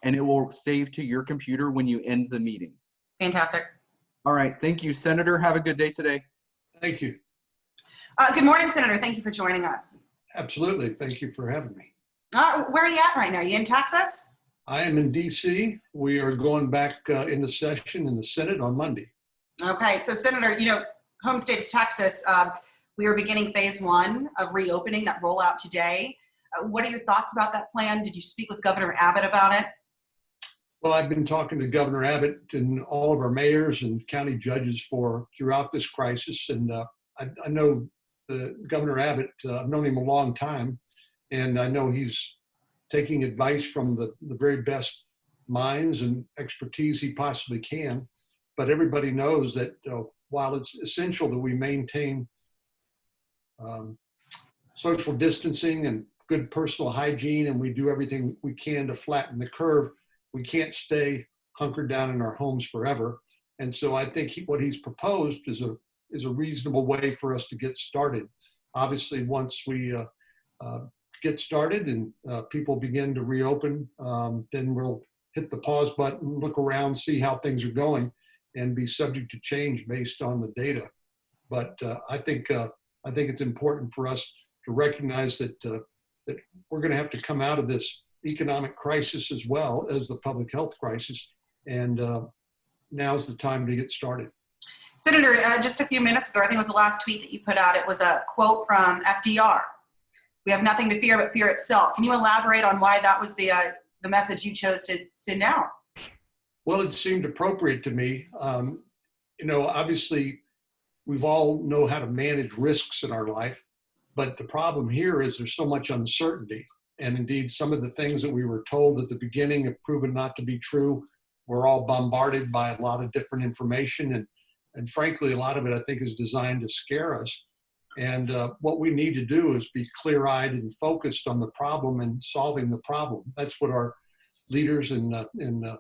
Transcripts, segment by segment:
and it will save to your computer when you end the meeting. Fantastic. All right, thank you, Senator. Have a good day today. Thank you. Good morning, Senator. Thank you for joining us. Absolutely. Thank you for having me. Where are you at right now? Are you in Texas? I am in D.C. We are going back into session in the Senate on Monday. Okay, so Senator, home state of Texas, we are beginning phase 1 of reopening that rollout today. What are your thoughts about that plan? Did you speak with Governor Abbott about it? Well, I've been talking to Governor Abbott and all of our mayors and county judges throughout this crisis. And I know Governor Abbott, I've known him a long time, and I know he's taking advice from the very best minds and expertise he possibly can. But everybody knows that while it's essential that we maintain social distancing and good personal hygiene, and we do everything we can to flatten the curve, we can't stay hunkered down in our homes forever. And so I think what he's proposed is a reasonable way for us to get started. Obviously, once we get started and people begin to reopen, then we'll hit the pause button, look around, see how things are going, and be subject to change based on the data. But I think it's important for us to recognize that we're going to have to come out of this economic crisis as well as the public health crisis, and now's the time to get started. Senator, just a few minutes ago, I think it was the last tweet that you put out, it was a quote from FDR. We have nothing to fear but fear itself. Can you elaborate on why that was the message you chose to send out? Well, it seemed appropriate to me. Obviously, we've all know how to manage risks in our life, but the problem here is there's so much uncertainty. And indeed, some of the things that we were told at the beginning have proven not to be true. We're all bombarded by a lot of different information. And frankly, a lot of it, I think, is designed to scare us. And what we need to do is be clear-eyed and focused on the problem and solving the problem. That's what our leaders in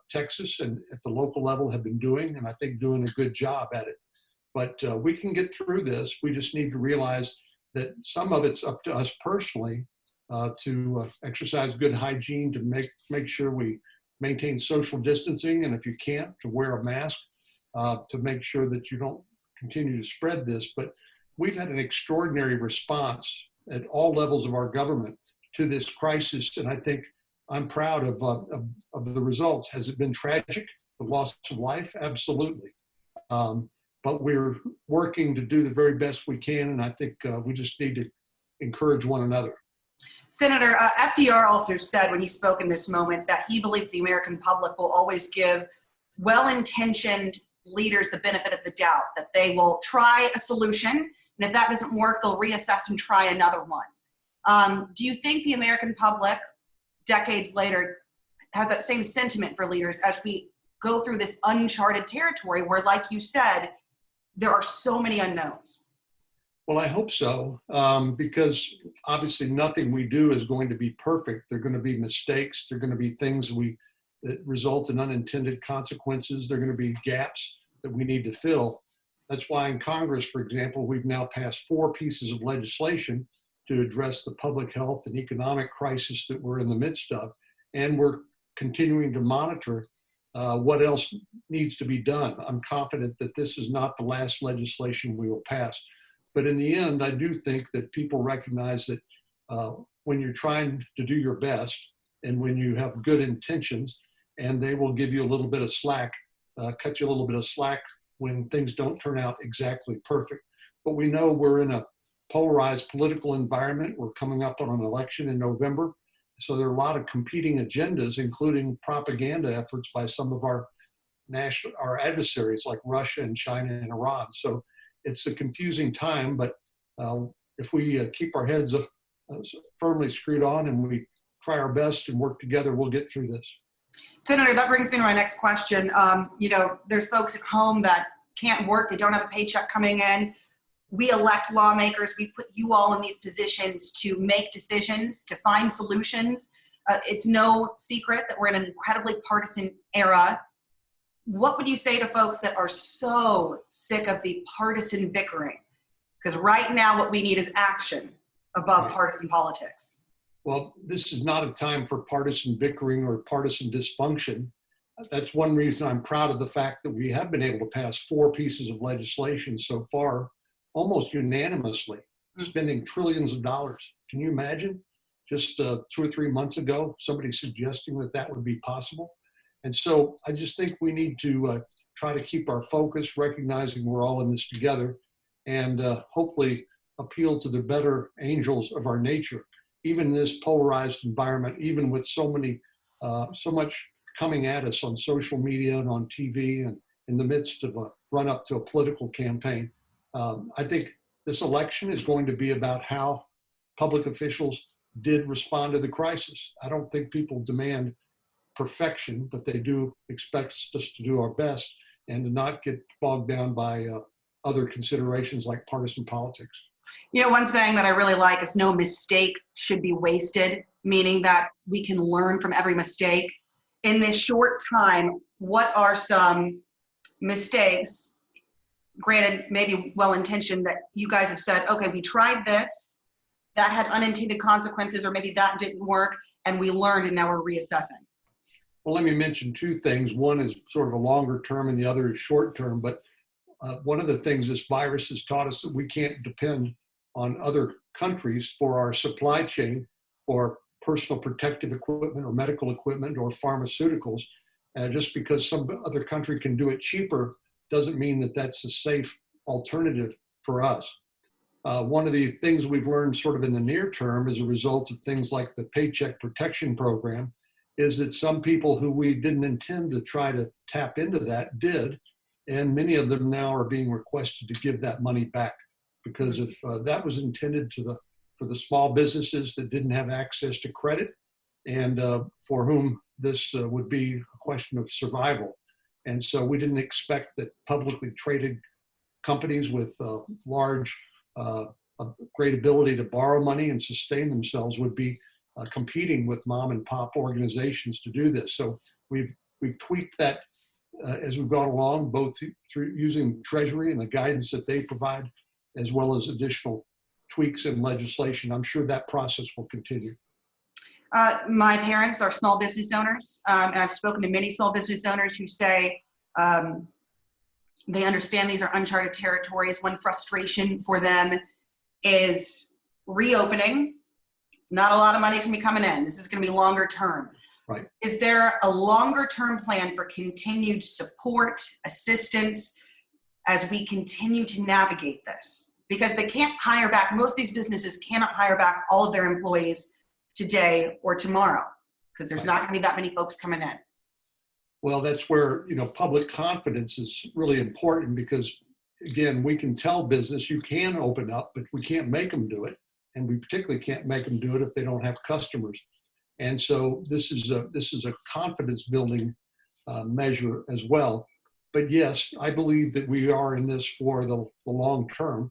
Texas and at the local level have been doing, and I think doing a good job at it. But we can get through this. We just need to realize that some of it's up to us personally to exercise good hygiene, to make sure we maintain social distancing, and if you can't, to wear a mask to make sure that you don't continue to spread this. But we've had an extraordinary response at all levels of our government to this crisis, and I think I'm proud of the results. Has it been tragic, the loss of life? Absolutely. But we're working to do the very best we can, and I think we just need to encourage one another. Senator, FDR also said when he spoke in this moment that he believed the American public will always give well-intentioned leaders the benefit of the doubt, that they will try a solution, and if that doesn't work, they'll reassess and try another one. Do you think the American public, decades later, has that same sentiment for leaders as we go through this uncharted territory where, like you said, there are so many unknowns? Well, I hope so, because obviously nothing we do is going to be perfect. There are going to be mistakes. There are going to be things that result in unintended consequences. There are going to be gaps that we need to fill. That's why in Congress, for example, we've now passed 4 pieces of legislation to address the public health and economic crisis that we're in the midst of. And we're continuing to monitor what else needs to be done. I'm confident that this is not the last legislation we will pass. But in the end, I do think that people recognize that when you're trying to do your best and when you have good intentions, and they will give you a little bit of slack, cut you a little bit of slack when things don't turn out exactly perfect. But we know we're in a polarized political environment. We're coming up on an election in November. So there are a lot of competing agendas, including propaganda efforts by some of our adversaries like Russia and China and Iran. So it's a confusing time, but if we keep our heads firmly screwed on and we try our best and work together, we'll get through this. Senator, that brings me to my next question. There's folks at home that can't work, they don't have a paycheck coming in. We elect lawmakers, we put you all in these positions to make decisions, to find solutions. It's no secret that we're in an incredibly partisan era. What would you say to folks that are so sick of the partisan bickering? Because right now what we need is action above partisan politics. Well, this is not a time for partisan bickering or partisan dysfunction. That's one reason I'm proud of the fact that we have been able to pass 4 pieces of legislation so far, almost unanimously, spending trillions of dollars. Can you imagine? Just 2 or 3 months ago, somebody suggesting that that would be possible. And so I just think we need to try to keep our focus, recognizing we're all in this together, and hopefully appeal to the better angels of our nature, even in this polarized environment, even with so much coming at us on social media and on TV and in the midst of a run up to a political campaign. I think this election is going to be about how public officials did respond to the crisis. I don't think people demand perfection, but they do expect us to do our best and to not get bogged down by other considerations like partisan politics. You know, one saying that I really like is no mistake should be wasted, meaning that we can learn from every mistake. In this short time, what are some mistakes, granted maybe well-intentioned, that you guys have said, okay, we tried this, that had unintended consequences, or maybe that didn't work, and we learned and now we're reassessing? Well, let me mention 2 things. One is sort of a longer term and the other is short term, but one of the things this virus has taught us that we can't depend on other countries for our supply chain or personal protective equipment or medical equipment or pharmaceuticals. Just because some other country can do it cheaper doesn't mean that that's a safe alternative for us. One of the things we've learned sort of in the near term as a result of things like the Paycheck Protection Program is that some people who we didn't intend to try to tap into that did, and many of them now are being requested to give that money back, because if that was intended for the small businesses that didn't have access to credit and for whom this would be a question of survival. And so we didn't expect that publicly traded companies with large, great ability to borrow money and sustain themselves would be competing with mom and pop organizations to do this. So we've tweaked that as we've gone along, both through using Treasury and the guidance that they provide, as well as additional tweaks in legislation. I'm sure that process will continue. My parents are small business owners, and I've spoken to many small business owners who say they understand these are uncharted territories. One frustration for them is reopening. Not a lot of money is going to be coming in. This is going to be longer term. Right. Is there a longer term plan for continued support, assistance, as we continue to navigate this? Because they can't hire back, most of these businesses cannot hire back all of their employees today or tomorrow, because there's not going to be that many folks coming in. Well, that's where, public confidence is really important, because again, we can tell business you can open up, but we can't make them do it. And we particularly can't make them do it if they don't have customers. And so this is a confidence building measure as well. But yes, I believe that we are in this for the long term.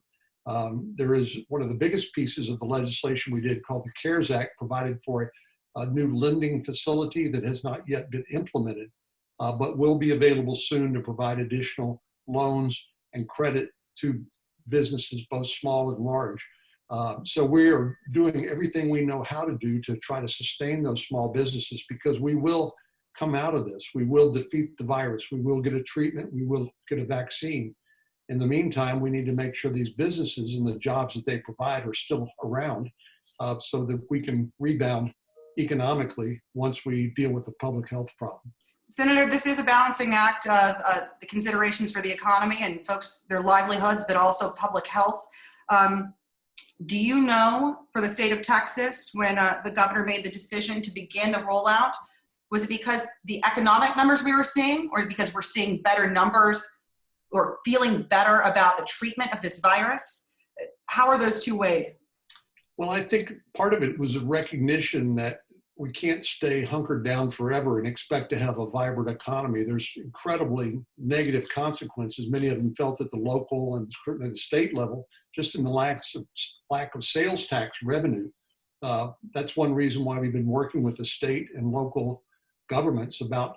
There is one of the biggest pieces of the legislation we did called the CARES Act, provided for a new lending facility that has not yet been implemented, but will be available soon to provide additional loans and credit to businesses, both small and large. So we are doing everything we know how to do to try to sustain those small businesses, because we will come out of this. We will defeat the virus. We will get a treatment. We will get a vaccine. In the meantime, we need to make sure these businesses and the jobs that they provide are still around, so that we can rebound economically once we deal with the public health problem. Senator, this is a balancing act of the considerations for the economy and folks, their livelihoods, but also public health. Do you know, for the state of Texas, when the governor made the decision to begin the rollout, was it because the economic numbers we were seeing, or because we're seeing better numbers or feeling better about the treatment of this virus? How are those two weighed? Well, I think part of it was a recognition that we can't stay hunkered down forever and expect to have a vibrant economy. There's incredibly negative consequences. Many of them felt at the local and the state level, just in the lack of sales tax revenue. That's one reason why we've been working with the state and local governments about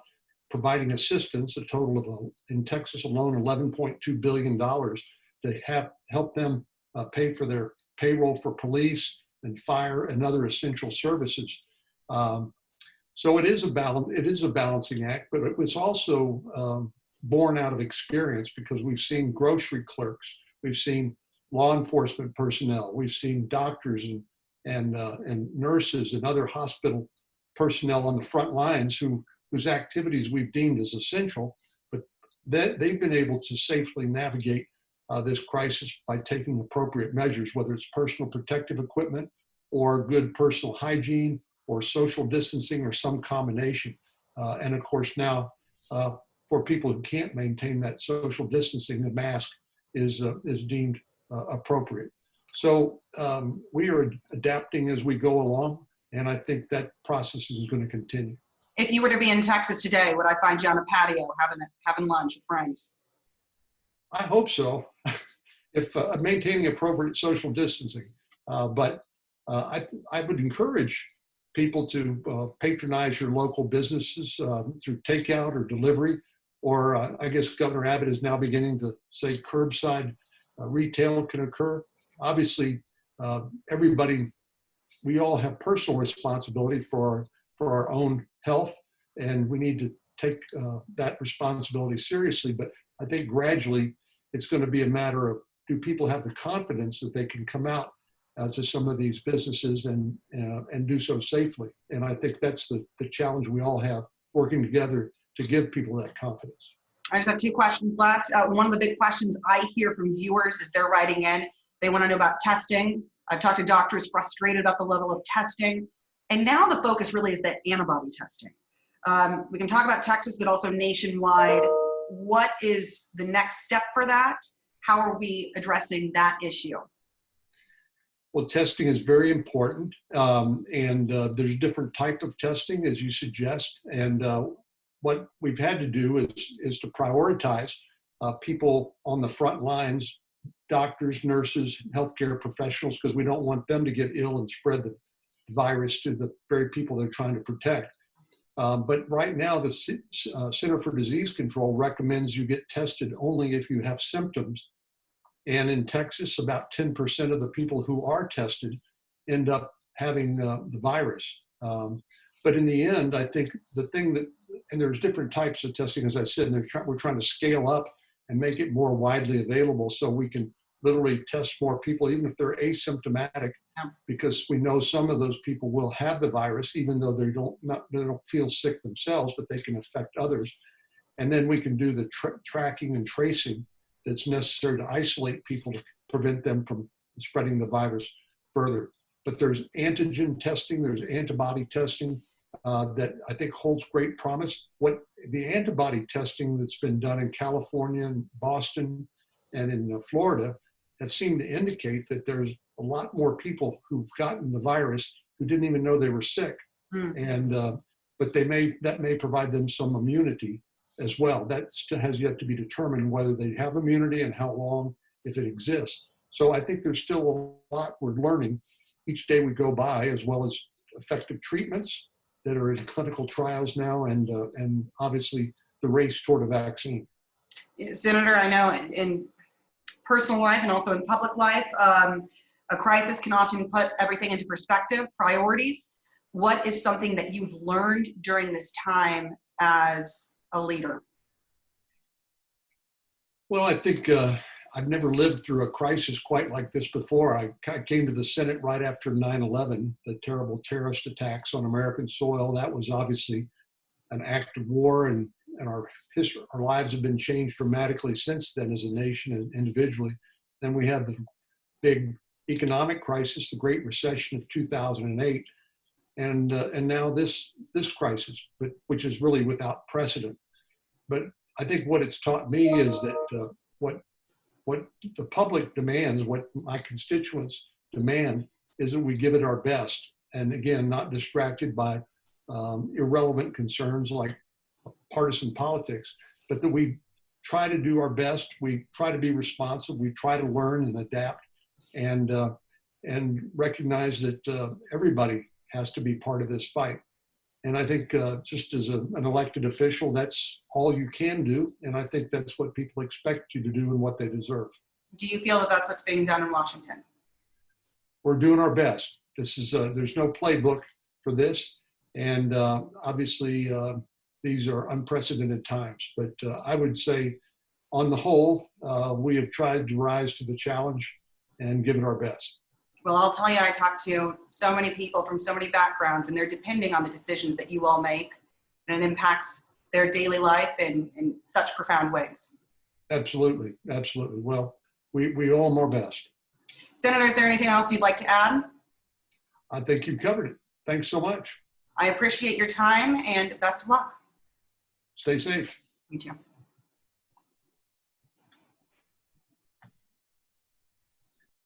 providing assistance, a total of, in Texas alone, $11.2 billion to help them pay for their payroll for police, and fire and other essential services. So it is a balancing act, but it was also born out of experience, because we've seen grocery clerks, we've seen law enforcement personnel, we've seen doctors and nurses and other hospital personnel on the front lines whose activities we've deemed as essential, but they've been able to safely navigate this crisis by taking appropriate measures, whether it's personal protective equipment or good personal hygiene or social distancing or some combination. And of course now, for people who can't maintain that social distancing, the mask is deemed appropriate. So we are adapting as we go along, and I think that process is going to continue. If you were to be in Texas today, would I find you on a patio having lunch with friends? I hope so, if maintaining appropriate social distancing. But I would encourage people to patronize your local businesses through takeout or delivery, or I guess Governor Abbott is now beginning to say curbside retail can occur. Obviously, we all have personal responsibility for our own health, and we need to take that responsibility seriously. But I think gradually it's going to be a matter of, do people have the confidence that they can come out to some of these businesses and do so safely? And I think that's the challenge we all have, working together to give people that confidence. I just have 2 questions left. One of the big questions I hear from viewers is they're writing in, they want to know about testing. I've talked to doctors frustrated about the level of testing. And now the focus really is that antibody testing. We can talk about Texas, but also nationwide. What is the next step for that? How are we addressing that issue? Well, testing is very important, and there's different type of testing, as you suggest. And what we've had to do is to prioritize people on the front lines, doctors, nurses, healthcare professionals, because we don't want them to get ill and spread the virus to the very people they're trying to protect. But right now, the Center for Disease Control recommends you get tested only if you have symptoms. And in Texas, about 10% of the people who are tested end up having the virus. But in the end, I think the thing that, and there's different types of testing, as I said, and we're trying to scale up and make it more widely available so we can literally test more people, even if they're asymptomatic, because we know some of those people will have the virus, even though they don't feel sick themselves, but they can affect others. And then we can do the tracking and tracing that's necessary to isolate people to prevent them from spreading the virus further. But there's antigen testing, there's antibody testing that I think holds great promise. What the antibody testing that's been done in California and Boston and in Florida have seemed to indicate that there's a lot more people who've gotten the virus who didn't even know they were sick. And but that may provide them some immunity as well. That still has yet to be determined, whether they have immunity and how long, if it exists. So I think there's still a lot we're learning each day we go by, as well as effective treatments that are in clinical trials now, and obviously the race toward a vaccine. Senator, I know in personal life and also in public life, a crisis can often put everything into perspective, priorities. What is something that you've learned during this time as a leader? Well, I think I've never lived through a crisis quite like this before. I came to the Senate right after 9/11, the terrible terrorist attacks on American soil. That was obviously an act of war, and our lives have been changed dramatically since then as a nation and individually. Then we had the big economic crisis, the Great Recession of 2008, and now this crisis, which is really without precedent. But I think what it's taught me is that what the public demands, what my constituents demand, is that we give it our best. And again, not distracted by irrelevant concerns like partisan politics, but that we try to do our best. We try to be responsive. We try to learn and adapt, and recognize that everybody has to be part of this fight. And I think just as an elected official, that's all you can do. And I think that's what people expect you to do and what they deserve. Do you feel that that's what's being done in Washington? We're doing our best. This is there's no playbook for this, and obviously these are unprecedented times. But I would say, on the whole, we have tried to rise to the challenge and give it our best. Well, I'll tell you, I talked to so many people from so many backgrounds, and they're depending on the decisions that you all make, and it impacts their daily life in such profound ways. Absolutely, absolutely. Well, we owe them our best. Senator, is there anything else you'd like to add? I think you've covered it. Thanks so much. I appreciate your time and best of luck. Stay safe. You too.